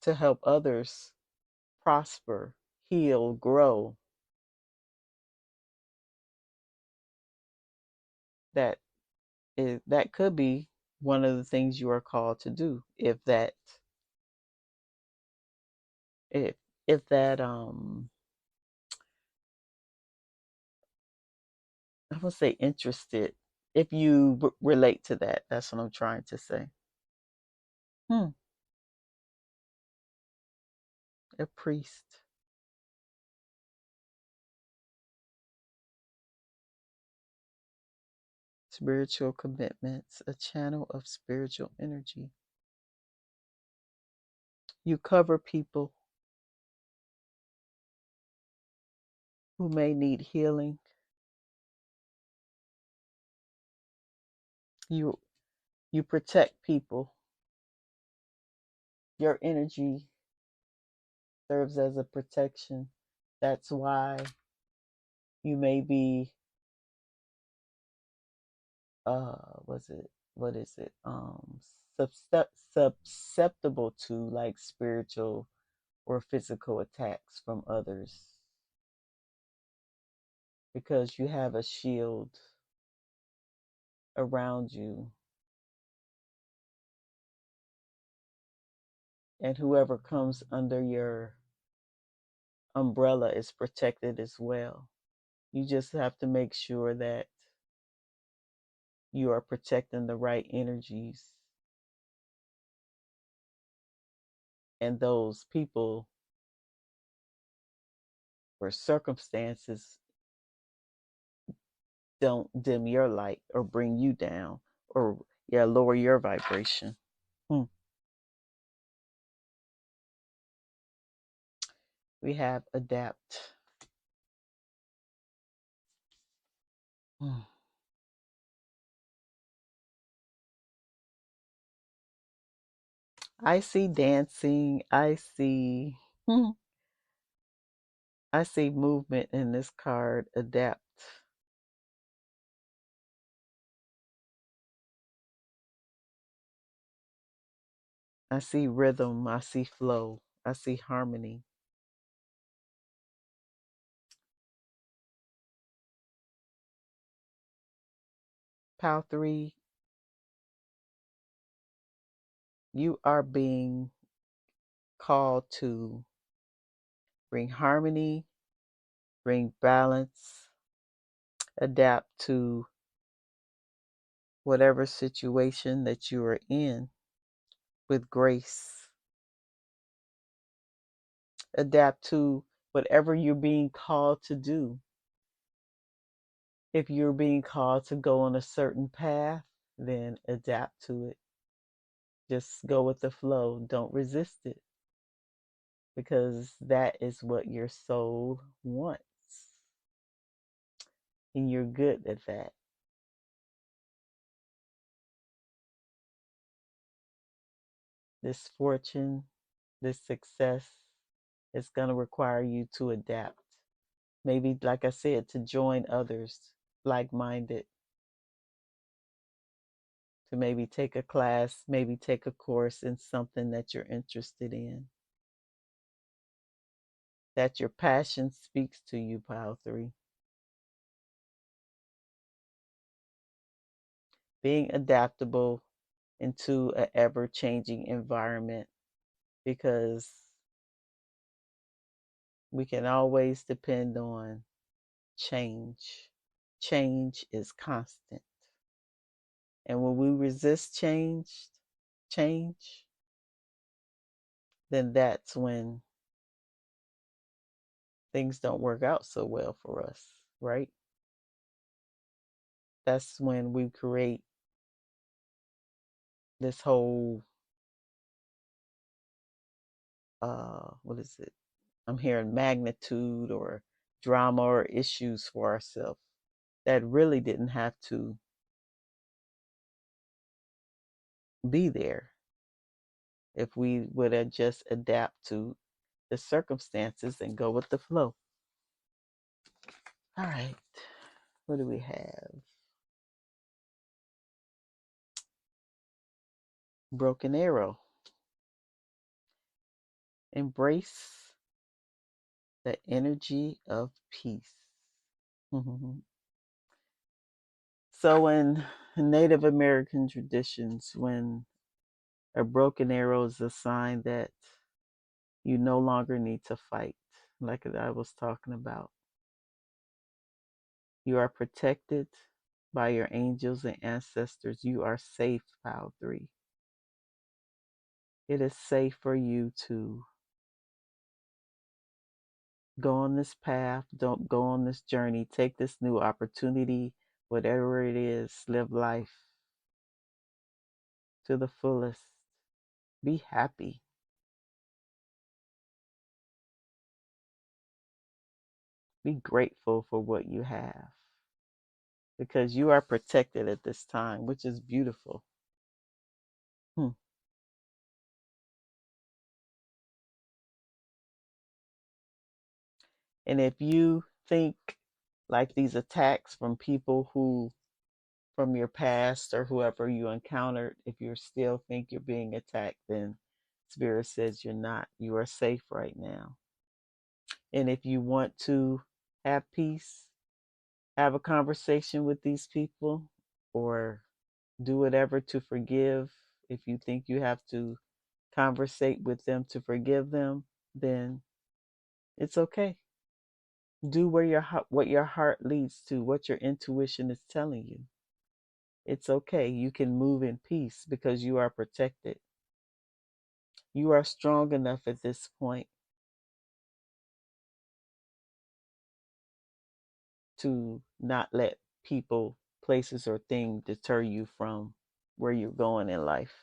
to help others prosper, heal, grow. That that could be one of the things you are called to do if if that I'm gonna say interested, if you relate to that. That's what I'm trying to say. Hmm. A priest. Spiritual commitments, a channel of spiritual energy. You cover people who may need healing. You you protect people. Your energy serves as a protection. That's why you may be was it what is it susceptible to like spiritual or physical attacks from others because you have a shield around you, and whoever comes under your umbrella is protected as well. You just have to make sure that you are protecting the right energies, and those people or circumstances don't dim your light or bring you down or lower your vibration. Hmm. We have adapt. Hmm. I see dancing. I see movement in this card, adapt. I see rhythm, I see flow, I see harmony. Pile 3, you are being called to bring harmony, bring balance, adapt to whatever situation that you are in with grace. Adapt to whatever you're being called to do. If you're being called to go on a certain path, then adapt to it. Just go with the flow. Don't resist it because that is what your soul wants. And you're good at that. This fortune, this success is going to require you to adapt. Maybe, like I said, to join others like minded, to maybe take a class, maybe take a course in something that you're interested in, that your passion speaks to you, Pile 3. Being adaptable into an ever changing environment because we can always depend on change. Change is constant. And when we resist change, then that's when things don't work out so well for us, right? That's when we create this whole what is it? I'm hearing magnitude or drama or issues for ourselves that really didn't have to be there if we would have just adapt to the circumstances and go with the flow. All right, what do we have? Broken arrow. Embrace the energy of peace. So, in Native American traditions, when a broken arrow is a sign that you no longer need to fight, like I was talking about. You are protected by your angels and ancestors. You are safe, Pile 3. It is safe for you to go on this path, don't go on this journey, take this new opportunity, whatever it is, live life to the fullest. Be happy. Be grateful for what you have because you are protected at this time, which is beautiful. Hmm. And if you think like these attacks from people who, from your past or whoever you encountered, if you still think you're being attacked, then Spirit says you're not. You are safe right now. And if you want to have peace, have a conversation with these people or do whatever to forgive. If you think you have to conversate with them to forgive them, then it's okay. Do where what your heart leads to, what your intuition is telling you. It's okay. You can move in peace because you are protected. You are strong enough at this point to not let people, places, or things deter you from where you're going in life.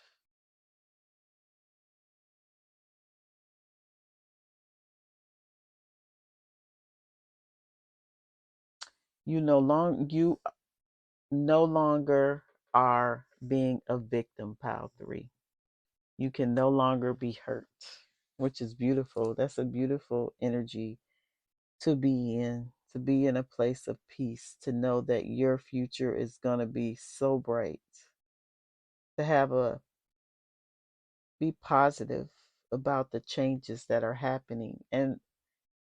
You no longer are being a victim, Pile 3. You can no longer be hurt, which is beautiful. That's a beautiful energy to be in a place of peace, to know that your future is going to be so bright, to have a be positive about the changes that are happening and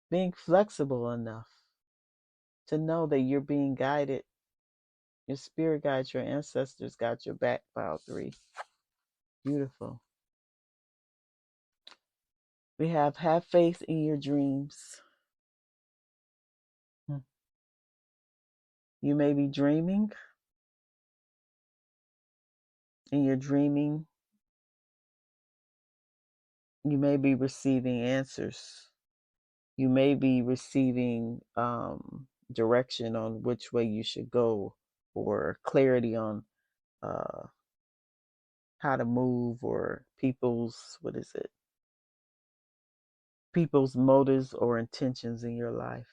being flexible enough to know that you're being guided. Your spirit guides, your ancestors got your back, Pile 3. Beautiful. We have faith in your dreams. You may be dreaming. In your dreaming, you may be receiving answers. You may be receiving direction on which way you should go or clarity on uh, how to move or what is it? People's motives or intentions in your life.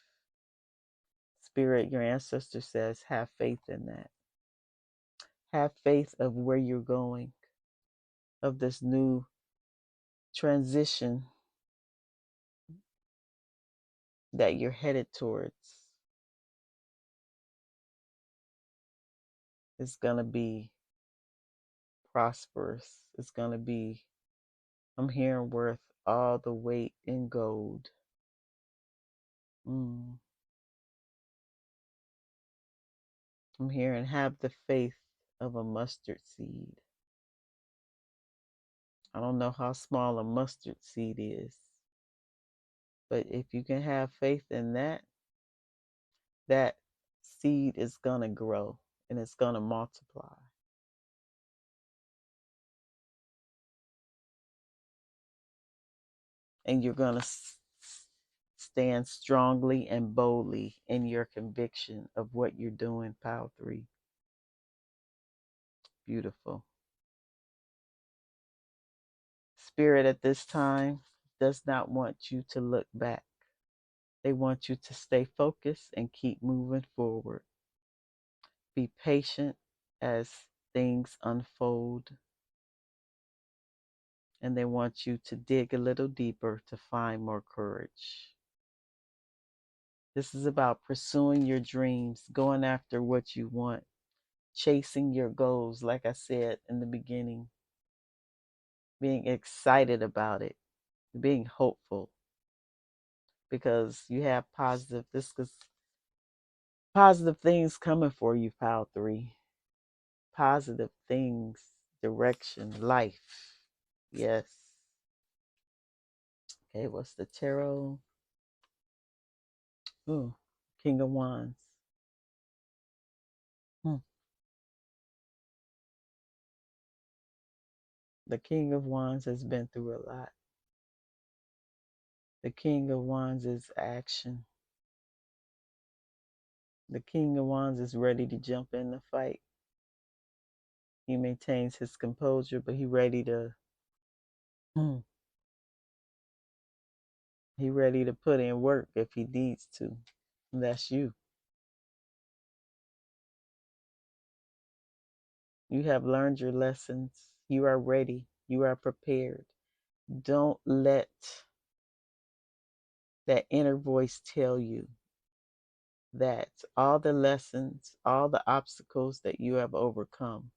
Spirit, your ancestor says, have faith in that. Have faith of where you're going, of this new transition that you're headed towards. It's going to be prosperous. It's going to be, I'm hearing, worth all the weight in gold. Mm. I'm hearing, have the faith of a mustard seed. I don't know how small a mustard seed is, but if you can have faith in that, that seed is going to grow and it's going to multiply. And you're going to stand strongly and boldly in your conviction of what you're doing, Pile 3. Beautiful. Spirit, at this time, does not want you to look back. They want you to stay focused and keep moving forward. Be patient as things unfold. And they want you to dig a little deeper to find more courage. This is about pursuing your dreams, going after what you want, chasing your goals, like I said in the beginning, being excited about it, being hopeful, because you have positive things coming for you, Pile 3. Positive things, direction, life. Yes. Okay, what's the tarot? Ooh, King of Wands. The King of Wands has been through a lot. The King of Wands is action. The King of Wands is ready to jump in the fight. He maintains his composure, but he ready to put in work if he needs to. And that's you. You have learned your lessons. You are ready. You are prepared. Don't let that inner voice tell you that all the lessons, all the obstacles that you have overcome,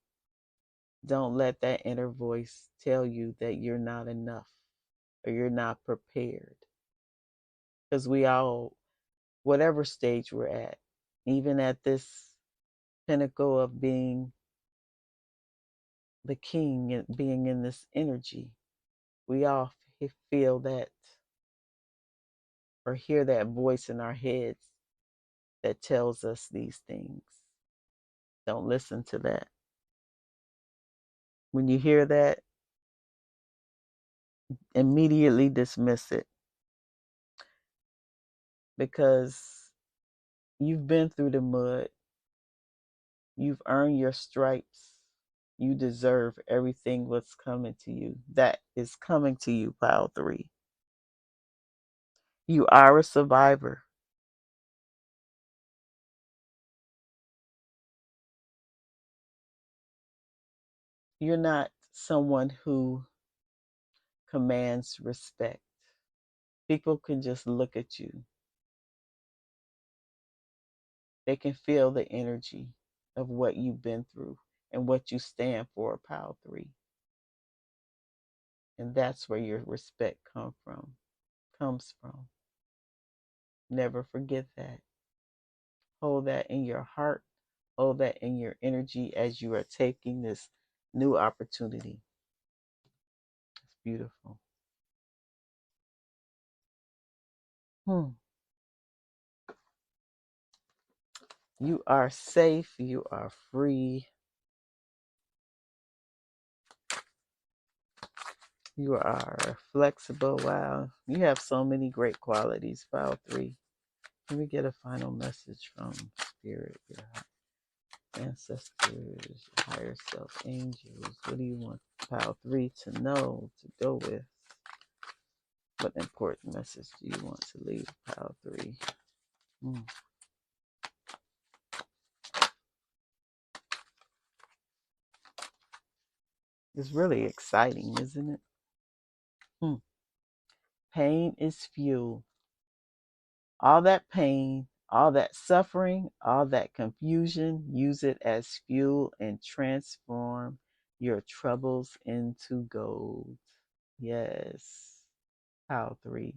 don't let that inner voice tell you that you're not enough or you're not prepared. Because we all, whatever stage we're at, even at this pinnacle of being the king and being in this energy, we all feel that or hear that voice in our heads that tells us these things. Don't listen to that. When you hear that, immediately dismiss it, because you've been through the mud. You've earned your stripes. You deserve everything what's coming to you. That is coming to you, Pile 3. You are a survivor. You're not someone who commands respect. People can just look at you. They can feel the energy of what you've been through and what you stand for, Pile 3. And that's where your respect comes from. Never forget that. Hold that in your heart. Hold that in your energy as you are taking this new opportunity. It's beautiful. You are safe. You are free. You are flexible. Wow. You have so many great qualities, Pile 3. Let me get a final message from Spirit, your ancestors, your higher self, angels. What do you want Pile 3 to know, to go with? What important message do you want to leave, Pile 3? It's really exciting, isn't it? Pain is fuel. All that pain, all that suffering, all that confusion, use it as fuel and transform your troubles into gold. Yes. Pile 3.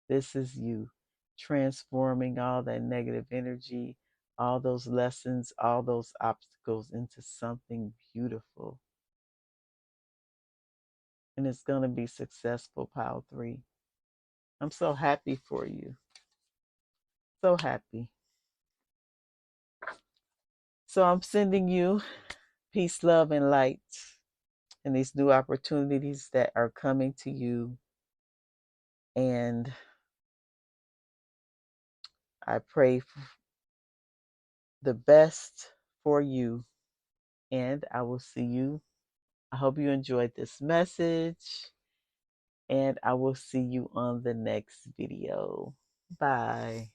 This is you transforming all that negative energy, all those lessons, all those obstacles into something beautiful. And it's going to be successful, Pile 3. I'm so happy for you. So happy. So I'm sending you peace, love, and light, and these new opportunities that are coming to you. And I pray the best for you. And I will see you. I hope you enjoyed this message. and I will see you on the next video. Bye.